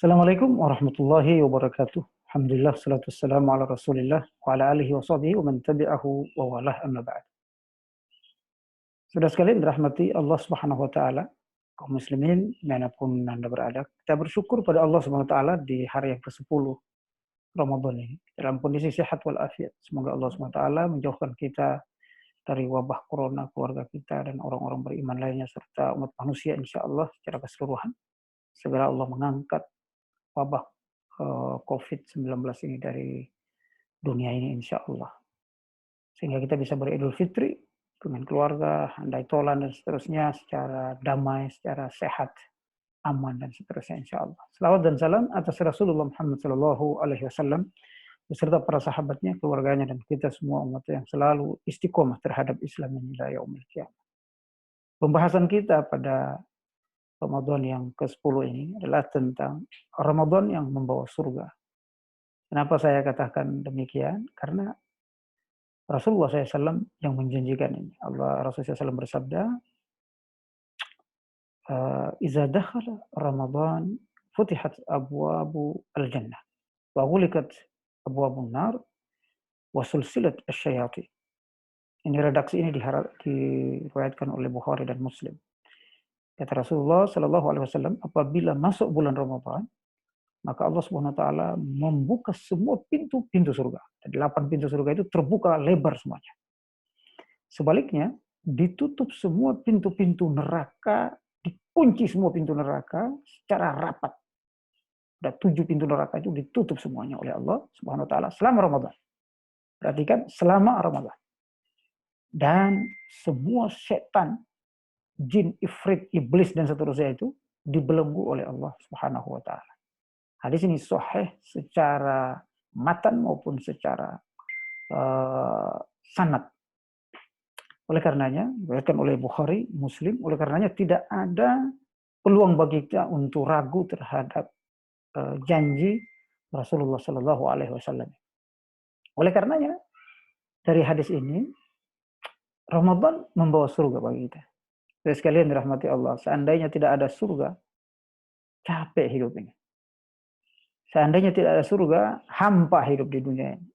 Assalamualaikum warahmatullahi wabarakatuh. Alhamdulillah, salatu wassalamu ala rasulillah wa ala alihi wa sahbihi wa man tabi'ahu wa walah amma ba'd. Saudara sekalian dirahmati Allah Subhanahu wa taala, kaum muslimin dimanapun Anda berada, kita bersyukur pada Allah Subhanahu wa taala di hari yang ke-10 Ramadan ini dalam kondisi sehat walafiat. Semoga Allah Subhanahu wa taala menjauhkan kita dari wabah corona, keluarga kita dan orang-orang beriman lainnya serta umat manusia insyaallah secara keseluruhan. Segera Allah mengangkat wabah COVID-19 ini dari dunia ini insya Allah. Sehingga kita bisa beridul fitri dengan keluarga, handai tolan dan seterusnya secara damai, secara sehat, aman dan seterusnya insya Allah. Selawat dan salam atas Rasulullah Muhammad SAW beserta para sahabatnya, keluarganya dan kita semua umat yang selalu istiqomah terhadap Islam ini ila yaumil qiyamah. Pembahasan kita pada Ramadan yang ke-10 ini adalah tentang Ramadan yang membawa surga. Kenapa saya katakan demikian? Karena Rasulullah SAW yang menjanjikan ini. Rasulullah SAW bersabda, "Iza dakhala Ramadan futihat abwabu al-jannah wa ghulikat abwabun nar wa sulsilat asy-syayatin." Ini redaksi ini diriwayatkan oleh Bukhari dan Muslim. Kata Rasulullah SAW, apabila masuk bulan Ramadan, maka Allah Subhanahu wa taala membuka semua pintu-pintu surga. 8 pintu surga itu terbuka lebar semuanya. Sebaliknya, ditutup semua pintu-pintu neraka, dikunci semua pintu neraka secara rapat. Ada 7 pintu neraka itu ditutup semuanya oleh Allah Subhanahu wa taala selama Ramadan. Perhatikan, selama Ramadan. Dan semua setan, jin, ifrit, iblis dan seterusnya itu dibelenggu oleh Allah Subhanahu wa taala. Hadis ini sahih secara matan maupun secara sanad. Oleh karenanya, diriwayatkan oleh Bukhari, Muslim, oleh karenanya tidak ada peluang bagi kita untuk ragu terhadap janji Rasulullah Shallallahu Alaihi Wasallam. Oleh karenanya, dari hadis ini, Ramadan membawa surga bagi kita. Jadi sekalian dirahmati Allah, seandainya tidak ada surga, capek hidup ini. Seandainya tidak ada surga, hampa hidup di dunia ini.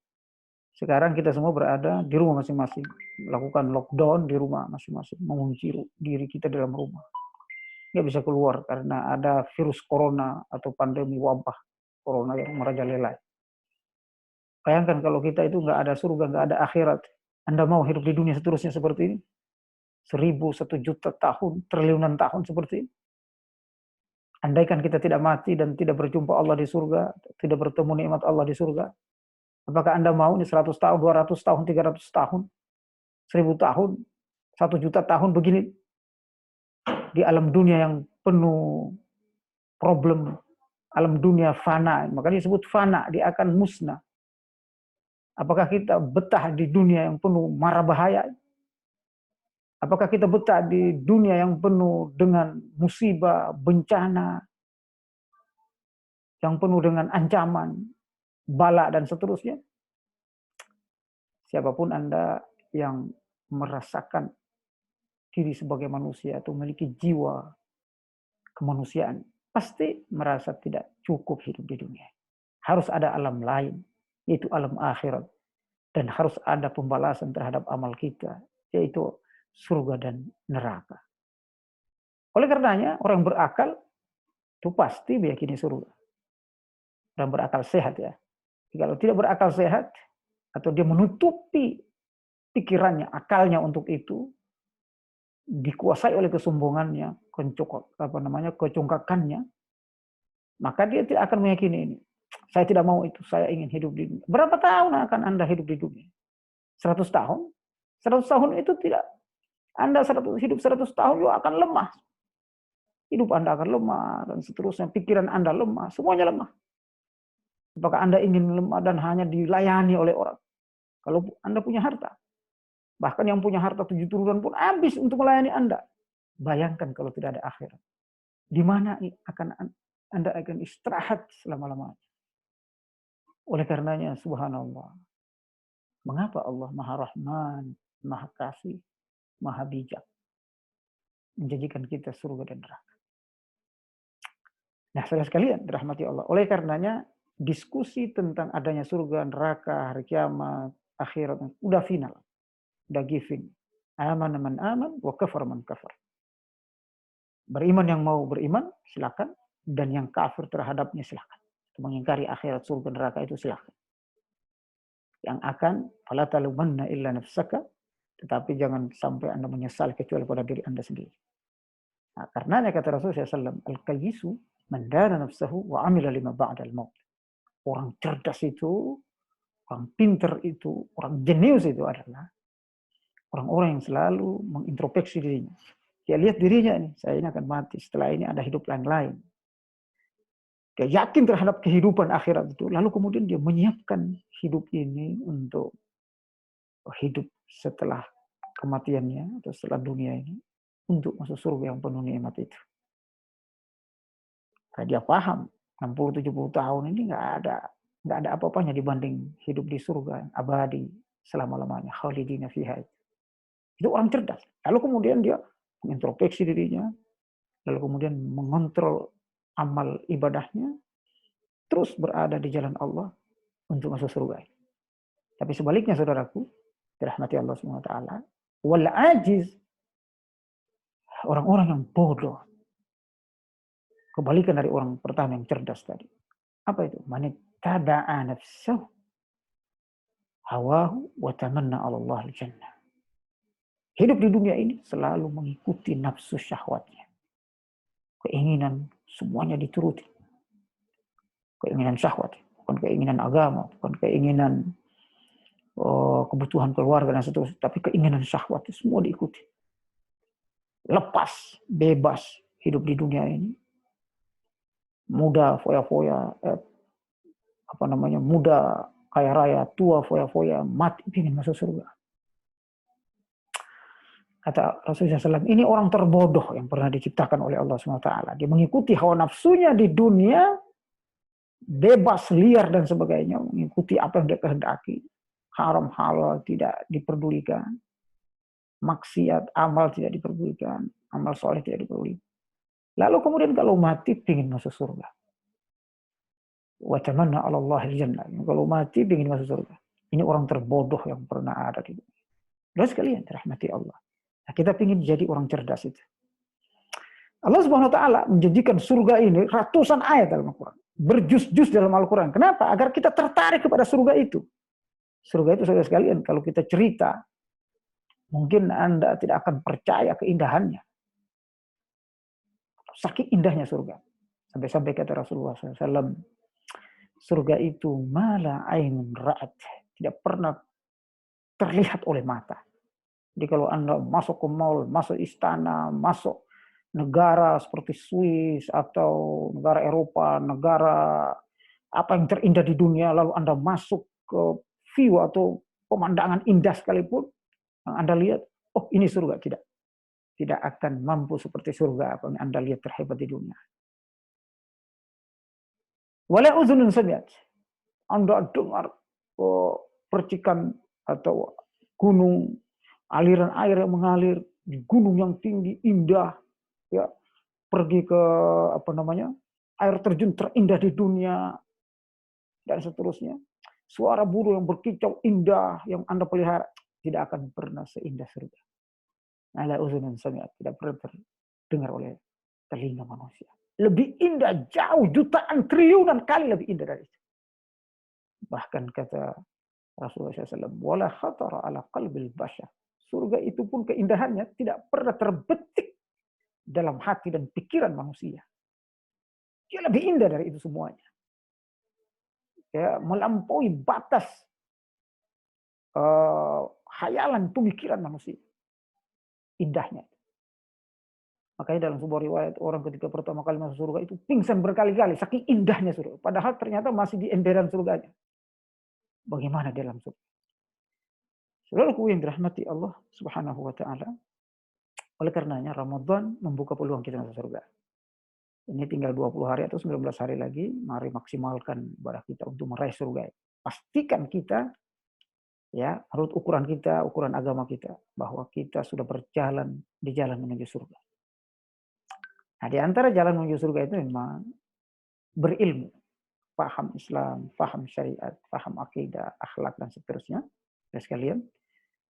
Sekarang kita semua berada di rumah masing-masing, melakukan lockdown di rumah masing-masing, mengunci diri kita dalam rumah. Nggak bisa keluar karena ada virus corona atau pandemi wabah corona yang merajalela. Bayangkan kalau kita itu nggak ada surga, nggak ada akhirat. Anda mau hidup di dunia seterusnya seperti ini? 1.000, 1 juta tahun, triliunan tahun seperti ini? Andaikan kita tidak mati dan tidak berjumpa Allah di surga, tidak bertemu nikmat Allah di surga, apakah Anda mau ini 100 tahun, 200 tahun, 300 tahun, 1.000 tahun, 1 juta tahun begini di alam dunia yang penuh problem, alam dunia fana, makanya disebut fana, dia akan musnah. Apakah kita betah di dunia yang penuh mara bahaya? Apakah kita betah di dunia yang penuh dengan musibah, bencana, yang penuh dengan ancaman, bala dan seterusnya? Siapapun Anda yang merasakan diri sebagai manusia atau memiliki jiwa kemanusiaan, pasti merasa tidak cukup hidup di dunia. Harus ada alam lain, yaitu alam akhirat. Dan harus ada pembalasan terhadap amal kita, yaitu surga dan neraka. Oleh karenanya, orang berakal itu pasti meyakini surga. Orang berakal sehat ya. Kalau tidak berakal sehat, atau dia menutupi pikirannya, akalnya untuk itu, dikuasai oleh kesombongannya, kecongkakannya, maka dia tidak akan meyakini ini. Saya tidak mau itu, saya ingin hidup di dunia. Berapa tahun akan Anda hidup di dunia? 100 tahun? 100 tahun itu tidak. Anda hidup 100 tahun juga akan lemah. Hidup Anda akan lemah dan seterusnya. Pikiran Anda lemah, semuanya lemah. Apakah Anda ingin lemah dan hanya dilayani oleh orang? Kalau Anda punya harta. Bahkan yang punya harta 7 turunan pun habis untuk melayani Anda. Bayangkan kalau tidak ada akhirat. Di mana Anda akan istirahat selama-lamanya. Oleh karenanya, subhanallah. Mengapa Allah Maha Rahman, Maha Kasih, Maha Bijak menjanjikan kita surga dan neraka? Nah, saudara sekalian, dirahmati Allah. Oleh karenanya, diskusi tentang adanya surga, neraka, hari kiamat, akhirat, udah final. Udah giving. Aman man aman, wa kafar man kafar. Beriman yang mau beriman, silakan. Dan yang kafir terhadapnya, silakan. Mengingkari akhirat, surga, neraka itu silakan. Yang akan, fala talumanna illa nafsaka, tetapi jangan sampai Anda menyesal kecuali pada diri Anda sendiri. Nah, karenanya kata Rasulullah SAW, al-qayyisu man dana nafsahu wa amila lima ba'dal maut. Orang cerdas itu, orang pinter itu, orang jenius itu adalah orang-orang yang selalu mengintrospeksi dirinya. Dia lihat dirinya nih, saya ini akan mati, setelah ini ada hidup lain-lain. Dia yakin terhadap kehidupan akhirat itu, lalu kemudian dia menyiapkan hidup ini untuk hidup setelah kematiannya atau setelah dunia ini untuk masuk surga yang penuh nikmat itu. Karena dia paham 60-70 tahun ini nggak ada apa-apanya dibanding hidup di surga abadi selama-lamanya, khalidina fiha. Itu orang cerdas. Lalu kemudian dia mengintrospeksi dirinya, lalu kemudian mengontrol amal ibadahnya, terus berada di jalan Allah untuk masuk surga. Tapi sebaliknya saudaraku, dirahmati Allah SWT, wal ajiz, orang-orang yang bodoh, kebalikan dari orang pertama yang cerdas tadi. Apa itu? Manittaba'a nafsahu hawahu wa tamanna 'ala Allah al-jannah. Hidup di dunia ini selalu mengikuti nafsu syahwatnya. Keinginan semuanya dituruti. Keinginan syahwat, bukan keinginan agama, bukan keinginan kebutuhan keluarga dan seterusnya, tapi keinginan syahwat itu semua diikuti. Lepas, bebas hidup di dunia ini. Muda foya-foya, muda kaya raya, tua foya-foya, mati ingin masuk surga. Kata Rasulullah SAW, ini orang terbodoh yang pernah diciptakan oleh Allah SWT. Dia mengikuti hawa nafsunya di dunia, bebas, liar dan sebagainya, mengikuti apa yang dia kehendaki. Haram halal tidak diperdulikan. Maksiat, amal tidak diperdulikan. Amal soleh tidak diperdulikan. Lalu kemudian kalau mati, ingin masuk surga. Wa tamanna 'ala Allah al-jannah. Kalau mati, ingin masuk surga. Ini orang terbodoh yang pernah ada di dunia. Dan sekalian, rahmati Allah. Nah, kita ingin jadi orang cerdas itu. Allah Subhanahu wa taala menjanjikan surga ini ratusan ayat dalam Al-Qur'an. Berjus-jus dalam Al-Qur'an. Kenapa? Agar kita tertarik kepada surga itu. Surga itu saudara sekalian, kalau kita cerita, mungkin Anda tidak akan percaya keindahannya. Saking indahnya surga. Sampai-sampai kata Rasulullah SAW, surga itu mala ainun ra'at. Tidak pernah terlihat oleh mata. Jadi kalau Anda masuk ke mall, masuk istana, masuk negara seperti Swiss atau negara Eropa, negara apa yang terindah di dunia, lalu Anda masuk ke view atau pemandangan indah sekalipun, yang Anda lihat, oh ini surga. Tidak akan mampu seperti surga apa yang Anda lihat terhebat di dunia. Wala uzunun sami'at. Anda dengar percikan atau gunung, aliran air yang mengalir di gunung yang tinggi, indah, ya, pergi ke air terjun terindah di dunia, dan seterusnya. Suara burung yang berkicau indah, yang Anda pelihara, tidak akan pernah seindah surga. Ala uzunun sami'at, tidak pernah terdengar oleh telinga manusia. Lebih indah, jauh, jutaan, triliunan kali lebih indah dari itu. Bahkan kata Rasulullah SAW, wala khatara ala qalbil bashar. Surga itu pun keindahannya tidak pernah terbetik dalam hati dan pikiran manusia. Dia lebih indah dari itu semuanya. Ya, melampaui batas khayalan pemikiran manusia. Indahnya. Makanya dalam sebuah riwayat, orang ketika pertama kali masuk surga itu pingsan berkali-kali, saking indahnya surga. Padahal ternyata masih di emberan surganya. Bagaimana dalam surga? Saudaraku yang dirahmati Allah Subhanahu wa taala, oleh karenanya Ramadan membuka peluang kita masuk surga. Ini tinggal 20 hari atau 19 hari lagi, mari maksimalkan ibadah kita untuk meraih surga. Pastikan kita, ya, menurut ukuran kita, ukuran agama kita, bahwa kita sudah berjalan di jalan menuju surga. Nah, di antara jalan menuju surga itu memang berilmu, paham Islam, paham syariat, paham akidah, akhlak dan seterusnya. Ya sekalian,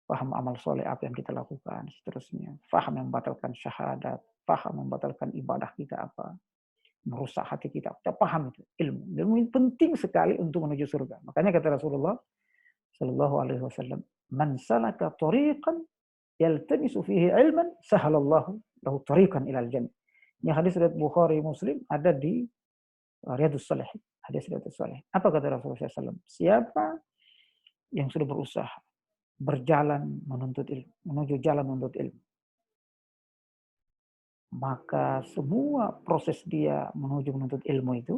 paham amal soleh apa yang kita lakukan, seterusnya. Paham yang membatalkan syahadat, paham yang membatalkan ibadah kita apa, merusak hati kita. Kita paham itu ilmu. Ilmu ini penting sekali untuk menuju surga. Makanya kata Rasulullah Shallallahu Alaihi Wasallam, "Man salaka tariqan yaltamisu fihi ilman, sahalallahu lahu tariqan ilal jannah." Ini hadis riwayat Bukhari Muslim ada di Riyadhus Shalihin. Hadis Riyadhus Shalihin. Apa kata Rasulullah SAW? Siapa yang sudah berusaha berjalan menuntut ilmu, menuju jalan menuntut ilmu, maka semua proses dia menuju menuntut ilmu itu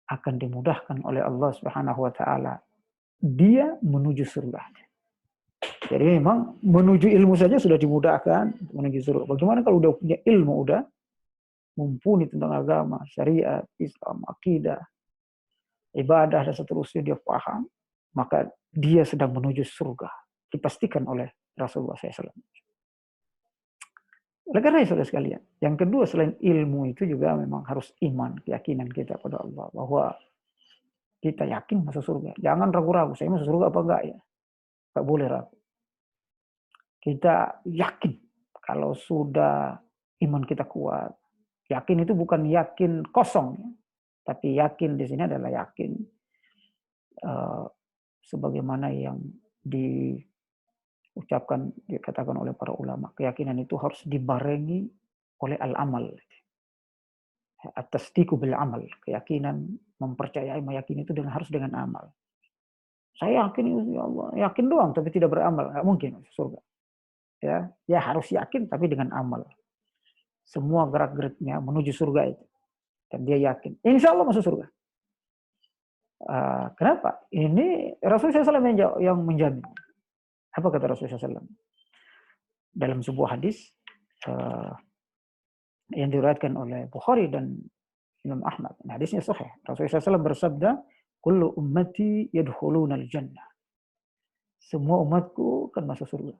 akan dimudahkan oleh Allah Subhanahu wa taala. Dia menuju surga. Jadi memang menuju ilmu saja sudah dimudahkan menuju surga. Bagaimana kalau udah punya ilmu, udah mumpuni tentang agama, syariat, Islam, akidah, ibadah dan seterusnya, dia paham, maka dia sedang menuju surga. Dipastikan oleh Rasulullah SAW. Oleh karena itu, saudara sekalian, yang kedua selain ilmu itu juga memang harus iman, keyakinan kita pada Allah, bahwa kita yakin masuk surga. Jangan ragu-ragu, saya masuk surga apa enggak ya? Enggak boleh ragu. Kita yakin kalau sudah iman kita kuat. Yakin itu bukan yakin kosong, tapi yakin di sini adalah yakin sebagaimana yang diucapkan, dikatakan oleh para ulama. Keyakinan itu harus dibarengi oleh al-amal. At-tasdiqu bil amal. Keyakinan, mempercayai, meyakini itu harus dengan amal. Saya yakin, ya Allah, yakin doang tapi tidak beramal, nggak mungkin masuk surga. Ya harus yakin tapi dengan amal. Semua gerak-geriknya menuju surga itu. Dan dia yakin, insya Allah masuk surga. Kenapa? Ini Rasulullah SAW yang menjamin. Apa kata Rasulullah SAW? Dalam sebuah hadis yang diriwayatkan oleh Bukhari dan Imam Ahmad. Hadisnya sahih. Rasulullah SAW bersabda, "Kullu ummati yadkhuluna al-jannah." Semua umatku akan masuk surga.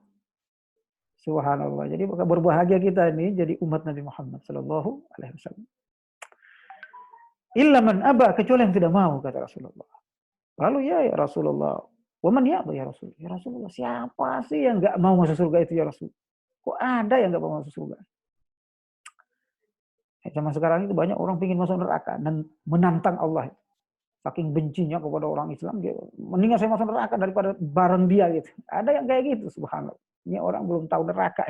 Subhanallah. Jadi berbahagia kita ini jadi umat Nabi Muhammad sallallahu alaihi wasallam. Illa man aba, kecuali yang tidak mau, kata Rasulullah. Lalu ya Rasulullah, wa man ya'ba ya Rasul? Ya Rasulullah, siapa sih yang enggak mau masuk surga itu ya Rasul? Kok ada yang enggak mau masuk surga? Zaman sekarang itu banyak orang ingin masuk neraka dan menantang Allah. Saking bencinya kepada orang Islam, dia mendingan saya masuk neraka daripada bareng dia gitu. Ada yang kayak gitu, subhanallah. Ini orang belum tahu neraka.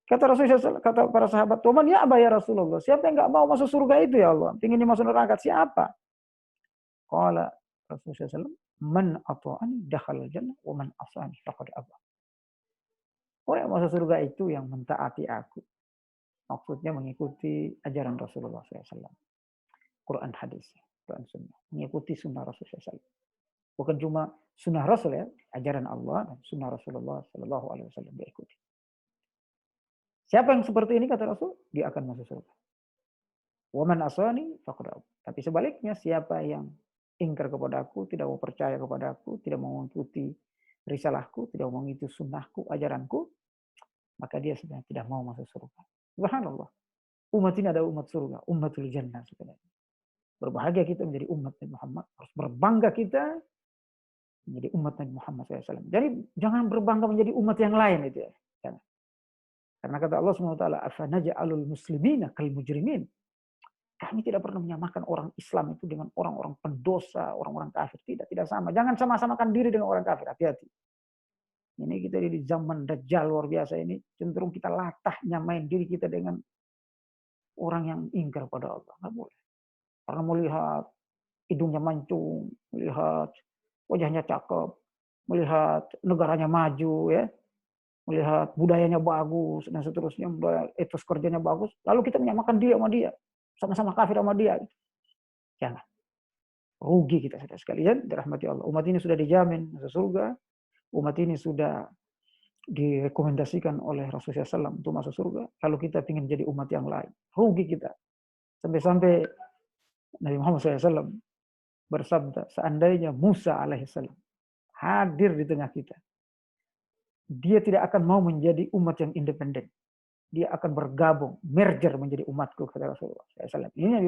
Kata Rasulullah, kata para sahabat, "Tuhan ya apa ya Rasulullah? Siapa yang enggak mau masuk surga itu ya Allah? Pinginnya masuk neraka siapa?" Qala Rasulullah SAW, "Man ata'ani dakhala jannah wa man asani faqad aba." Orang yang masuk surga itu yang mentaati aku. Maksudnya mengikuti ajaran Rasulullah SAW. Quran hadis, Quran sunnah. Mengikuti sunnah Rasulullah SAW. Bukan cuma sunnah Rasul ya, ajaran Allah dan sunnah Rasulullah SAW diikuti. Siapa yang seperti ini kata Rasul, dia akan masuk surga. Wa man asani faqad aba. Tapi sebaliknya, siapa yang ingkar kepada aku, tidak mau percaya kepada aku, tidak mau mengikuti risalahku, tidak mau mengikuti sunnahku, ajaranku, maka dia sudah tidak mau masuk surga. Subhanallah. Umat ini adalah umat surga, ummatul jannah sebenarnya. Berbahagia kita menjadi umat Nabi Muhammad. Harus berbangga kita menjadi umat Nabi Muhammad SAW. Jadi jangan berbangga menjadi umat yang lain itu ya. Karena kata Allah SWT, "Afanaj'alul muslimina kal mujrimin." Kami tidak pernah menyamakan orang Islam itu dengan orang-orang pendosa, orang-orang kafir. Tidak sama. Jangan sama-samakan diri dengan orang kafir. Hati-hati. Ini kita di zaman Dajjal luar biasa ini, cenderung kita latah nyamain diri kita dengan orang yang ingkar pada Allah. Nggak boleh. Karena melihat hidungnya mancung, melihat wajahnya cakep, melihat negaranya maju, ya, melihat budayanya bagus, dan seterusnya, etos kerjanya bagus, lalu kita menyamakan dia sama dia. Sama-sama kafir sama dia. Jangan. Rugi kita sekalian, dirahmati Allah. Umat ini sudah dijamin masuk surga. Umat ini sudah direkomendasikan oleh Rasulullah SAW untuk masuk surga. Kalau kita ingin jadi umat yang lain, rugi kita. Sampai-sampai Nabi Muhammad SAW bersabda, seandainya Musa alaihissalam hadir di tengah kita, dia tidak akan mau menjadi umat yang independen. Dia akan bergabung, merger menjadi umatku, kata Rasulullah SAW. Ini